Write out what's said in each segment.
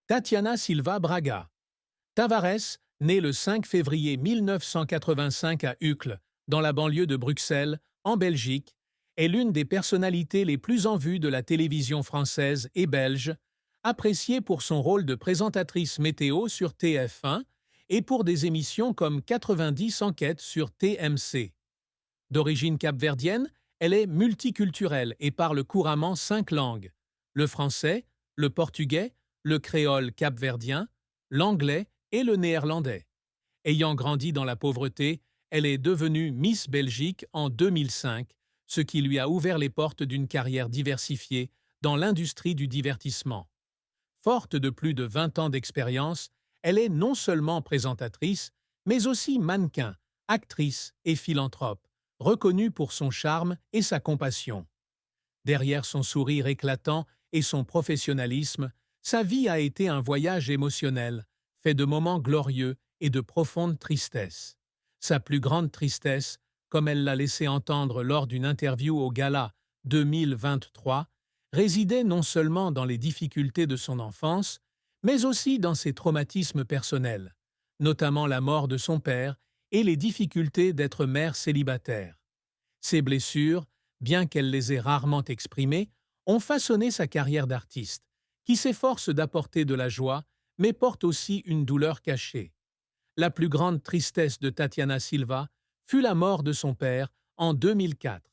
Tatiana Silva Braga. Tavares, née le 5 février 1985 à Uccle, dans la banlieue de Bruxelles, en Belgique, est l'une des personnalités les plus en vue de la télévision française et belge, appréciée pour son rôle de présentatrice météo sur TF1 et pour des émissions comme 90 Enquêtes sur TMC. D'origine capverdienne, elle est multiculturelle et parle couramment 5 langues: le français, le portugais, le créole capverdien, l'anglais et le néerlandais. Ayant grandi dans la pauvreté, elle est devenue Miss Belgique en 2005, ce qui lui a ouvert les portes d'une carrière diversifiée dans l'industrie du divertissement. Forte de plus de 20 ans d'expérience, elle est non seulement présentatrice, mais aussi mannequin, actrice et philanthrope, reconnue pour son charme et sa compassion. Derrière son sourire éclatant et son professionnalisme, sa vie a été un voyage émotionnel, fait de moments glorieux et de profonde tristesse. Sa plus grande tristesse, comme elle l'a laissé entendre lors d'une interview au Gala 2023, résidait non seulement dans les difficultés de son enfance, mais aussi dans ses traumatismes personnels, notamment la mort de son père et les difficultés d'être mère célibataire. Ces blessures, bien qu'elle les ait rarement exprimées, ont façonné sa carrière d'artiste, qui s'efforce d'apporter de la joie, mais porte aussi une douleur cachée. La plus grande tristesse de Tatiana Silva fut la mort de son père en 2004,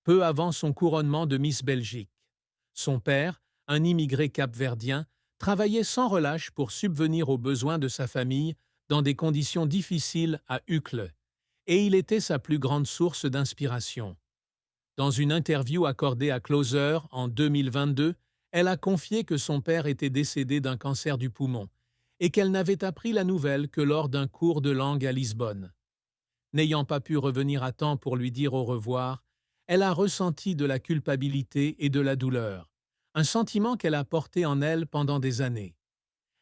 peu avant son couronnement de Miss Belgique. Son père, un immigré capverdien, travaillait sans relâche pour subvenir aux besoins de sa famille dans des conditions difficiles à Uccle, et il était sa plus grande source d'inspiration. Dans une interview accordée à Closer en 2022, elle a confié que son père était décédé d'un cancer du poumon et qu'elle n'avait appris la nouvelle que lors d'un cours de langue à Lisbonne. N'ayant pas pu revenir à temps pour lui dire au revoir, elle a ressenti de la culpabilité et de la douleur, un sentiment qu'elle a porté en elle pendant des années.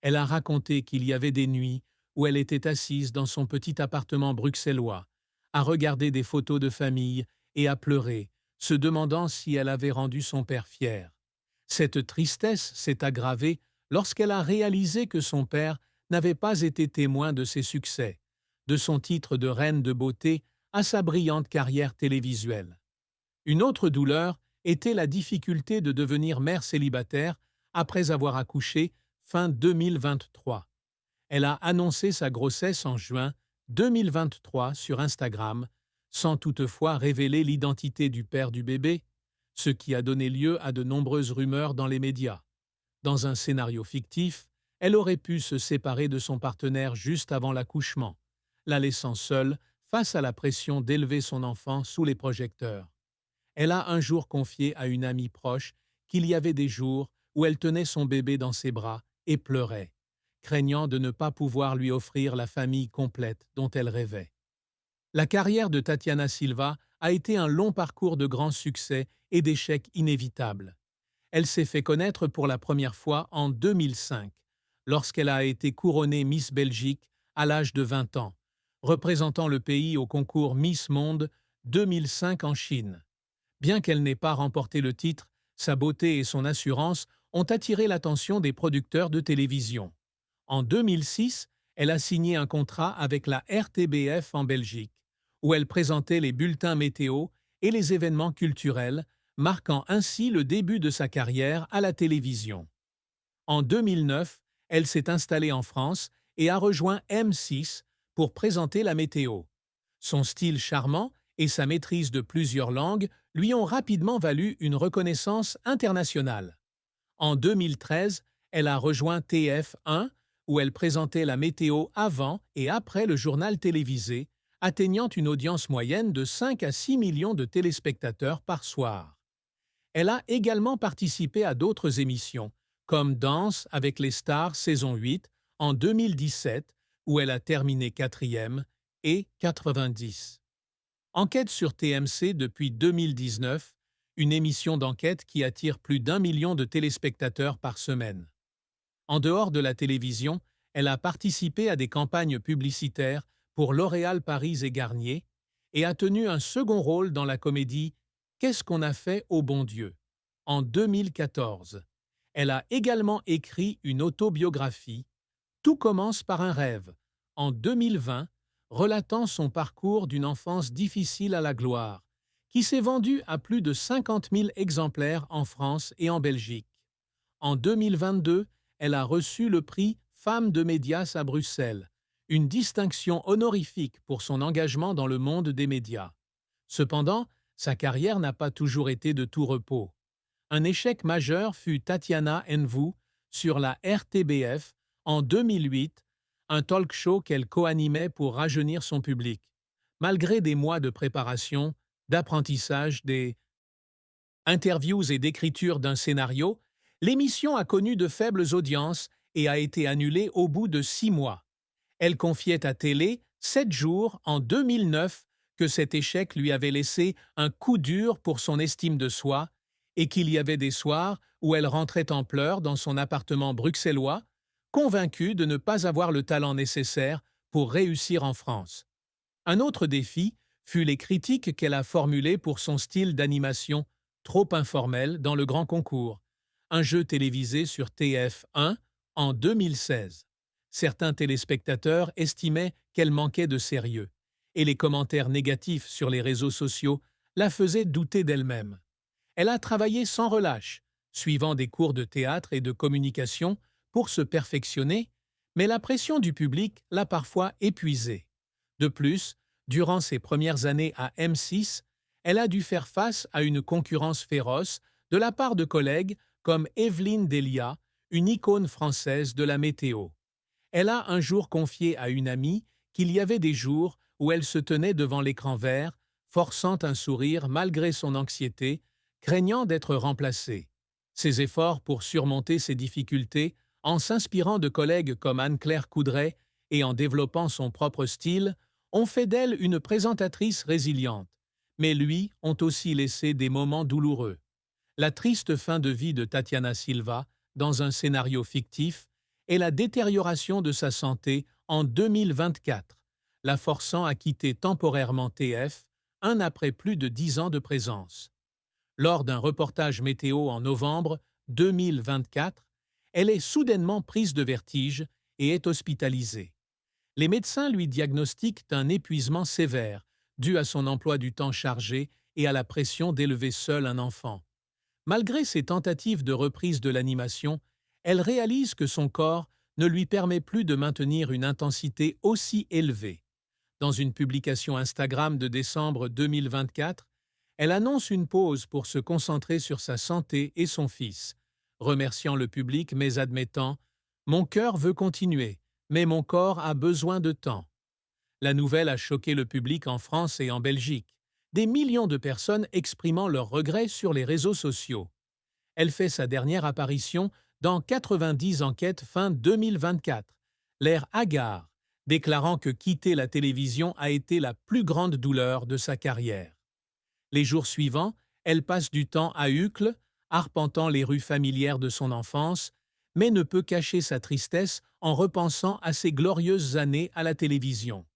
Elle a raconté qu'il y avait des nuits où elle était assise dans son petit appartement bruxellois, à regarder des photos de famille et à pleurer, se demandant si elle avait rendu son père fier. Cette tristesse s'est aggravée lorsqu'elle a réalisé que son père n'avait pas été témoin de ses succès, de son titre de reine de beauté à sa brillante carrière télévisuelle. Une autre douleur était la difficulté de devenir mère célibataire après avoir accouché fin 2023. Elle a annoncé sa grossesse en juin 2023 sur Instagram, sans toutefois révéler l'identité du père du bébé, ce qui a donné lieu à de nombreuses rumeurs dans les médias. Dans un scénario fictif, elle aurait pu se séparer de son partenaire juste avant l'accouchement, la laissant seule face à la pression d'élever son enfant sous les projecteurs. Elle a un jour confié à une amie proche qu'il y avait des jours où elle tenait son bébé dans ses bras et pleurait, craignant de ne pas pouvoir lui offrir la famille complète dont elle rêvait. La carrière de Tatiana Silva a été un long parcours de grands succès et d'échecs inévitables. Elle s'est fait connaître pour la première fois en 2005, lorsqu'elle a été couronnée Miss Belgique à l'âge de 20 ans, représentant le pays au concours Miss Monde 2005 en Chine. Bien qu'elle n'ait pas remporté le titre, sa beauté et son assurance ont attiré l'attention des producteurs de télévision. En 2006, elle a signé un contrat avec la RTBF en Belgique, où elle présentait les bulletins météo et les événements culturels, marquant ainsi le début de sa carrière à la télévision. En 2009, elle s'est installée en France et a rejoint M6 pour présenter la météo. Son style charmant et sa maîtrise de plusieurs langues lui ont rapidement valu une reconnaissance internationale. En 2013, elle a rejoint TF1, où elle présentait la météo avant et après le journal télévisé, atteignant une audience moyenne de 5 à 6 millions de téléspectateurs par soir. Elle a également participé à d'autres émissions, comme Danse avec les stars saison 8 en 2017, où elle a terminé quatrième, et 90. Enquête sur TMC depuis 2019, une émission d'enquête qui attire plus d'1 million de téléspectateurs par semaine. En dehors de la télévision, elle a participé à des campagnes publicitaires pour L'Oréal Paris et Garnier et a tenu un second rôle dans la comédie Qu'est-ce qu'on a fait au bon Dieu en 2014. Elle a également écrit une autobiographie, Tout commence par un rêve, en 2020, relatant son parcours d'une enfance difficile à la gloire, qui s'est vendue à plus de 50 000 exemplaires en France et en Belgique. En 2022, elle a reçu le prix Femme de médias à Bruxelles, une distinction honorifique pour son engagement dans le monde des médias. Cependant, sa carrière n'a pas toujours été de tout repos. Un échec majeur fut Tatiana Nvu sur la RTBF en 2008, un talk-show qu'elle co-animait pour rajeunir son public. Malgré des mois de préparation, d'apprentissage, des interviews et d'écriture d'un scénario, l'émission a connu de faibles audiences et a été annulée au bout de 6 mois. Elle confiait à Télé, 7 jours, en 2009, que cet échec lui avait laissé un coup dur pour son estime de soi et qu'il y avait des soirs où elle rentrait en pleurs dans son appartement bruxellois, convaincue de ne pas avoir le talent nécessaire pour réussir en France. Un autre défi fut les critiques qu'elle a formulées pour son style d'animation trop informel dans le Grand Concours, un jeu télévisé sur TF1 en 2016. Certains téléspectateurs estimaient qu'elle manquait de sérieux, et les commentaires négatifs sur les réseaux sociaux la faisaient douter d'elle-même. Elle a travaillé sans relâche, suivant des cours de théâtre et de communication pour se perfectionner, mais la pression du public l'a parfois épuisée. De plus, durant ses premières années à M6, elle a dû faire face à une concurrence féroce de la part de collègues comme Evelyne Delia, une icône française de la météo. Elle a un jour confié à une amie qu'il y avait des jours où elle se tenait devant l'écran vert, forçant un sourire malgré son anxiété, craignant d'être remplacée. Ses efforts pour surmonter ces difficultés, en s'inspirant de collègues comme Anne-Claire Coudray et en développant son propre style, ont fait d'elle une présentatrice résiliente. Mais lui ont aussi laissé des moments douloureux. La triste fin de vie de Tatiana Silva, dans un scénario fictif, et la détérioration de sa santé en 2024, la forçant à quitter temporairement TF, après plus de 10 ans de présence. Lors d'un reportage météo en novembre 2024, elle est soudainement prise de vertige et est hospitalisée. Les médecins lui diagnostiquent un épuisement sévère, dû à son emploi du temps chargé et à la pression d'élever seule un enfant. Malgré ses tentatives de reprise de l'animation, elle réalise que son corps ne lui permet plus de maintenir une intensité aussi élevée. Dans une publication Instagram de décembre 2024, elle annonce une pause pour se concentrer sur sa santé et son fils, remerciant le public mais admettant « Mon cœur veut continuer, mais mon corps a besoin de temps ». La nouvelle a choqué le public en France et en Belgique, des millions de personnes exprimant leurs regrets sur les réseaux sociaux. Elle fait sa dernière apparition dans 90 enquêtes fin 2024, l'air hagard, déclarant que quitter la télévision a été la plus grande douleur de sa carrière. Les jours suivants, elle passe du temps à Uccle, arpentant les rues familières de son enfance, mais ne peut cacher sa tristesse en repensant à ses glorieuses années à la télévision.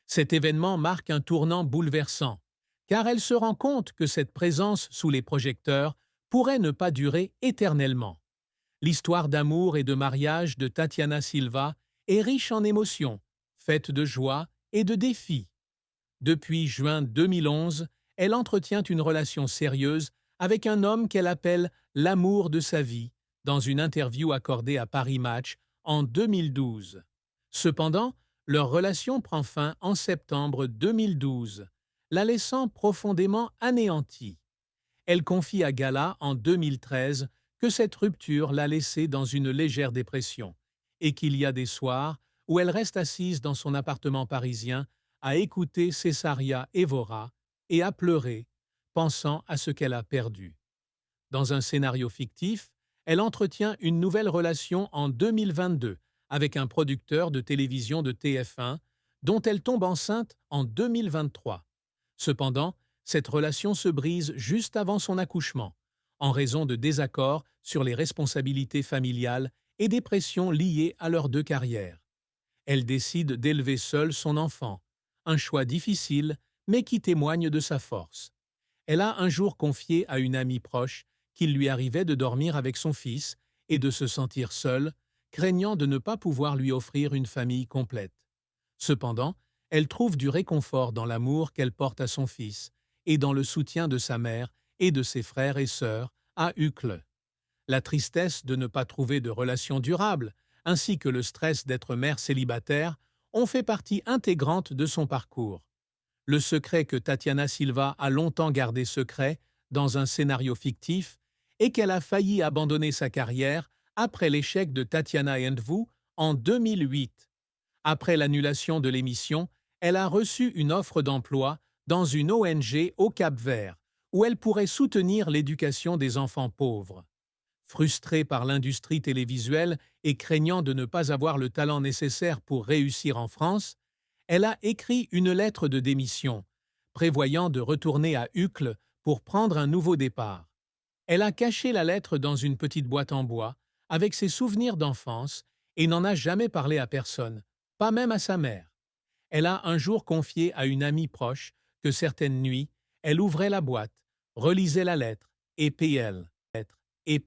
Cet événement marque un tournant bouleversant, car elle se rend compte que cette présence sous les projecteurs pourrait ne pas durer éternellement. L'histoire d'amour et de mariage de Tatiana Silva est riche en émotions, faite de joie et de défis. Depuis juin 2011, elle entretient une relation sérieuse avec un homme qu'elle appelle l'amour de sa vie, dans une interview accordée à Paris Match en 2012. Cependant, leur relation prend fin en septembre 2012, la laissant profondément anéantie. Elle confie à Gala en 2013 que cette rupture l'a laissée dans une légère dépression et qu'il y a des soirs où elle reste assise dans son appartement parisien à écouter Cessaria Evora et à pleurer, pensant à ce qu'elle a perdu. Dans un scénario fictif, elle entretient une nouvelle relation en 2022 avec un producteur de télévision de TF1 dont elle tombe enceinte en 2023. Cependant, cette relation se brise juste avant son accouchement, en raison de désaccords sur les responsabilités familiales et des pressions liées à leurs deux carrières. Elle décide d'élever seule son enfant, un choix difficile, mais qui témoigne de sa force. Elle a un jour confié à une amie proche qu'il lui arrivait de dormir avec son fils et de se sentir seule, craignant de ne pas pouvoir lui offrir une famille complète. Cependant, elle trouve du réconfort dans l'amour qu'elle porte à son fils et dans le soutien de sa mère et de ses frères et sœurs à Uccle. La tristesse de ne pas trouver de relation durable, ainsi que le stress d'être mère célibataire, ont fait partie intégrante de son parcours. Le secret que Tatiana Silva a longtemps gardé secret dans un scénario fictif est qu'elle a failli abandonner sa carrière après l'échec de Tatiana and Vous en 2008. Après l'annulation de l'émission, elle a reçu une offre d'emploi dans une ONG au Cap-Vert, où elle pourrait soutenir l'éducation des enfants pauvres. Frustrée par l'industrie télévisuelle et craignant de ne pas avoir le talent nécessaire pour réussir en France, elle a écrit une lettre de démission, prévoyant de retourner à Uccle pour prendre un nouveau départ. Elle a caché la lettre dans une petite boîte en bois, avec ses souvenirs d'enfance, et n'en a jamais parlé à personne, pas même à sa mère. Elle a un jour confié à une amie proche que certaines nuits, elle ouvrait la boîte, relisait la lettre, et PL.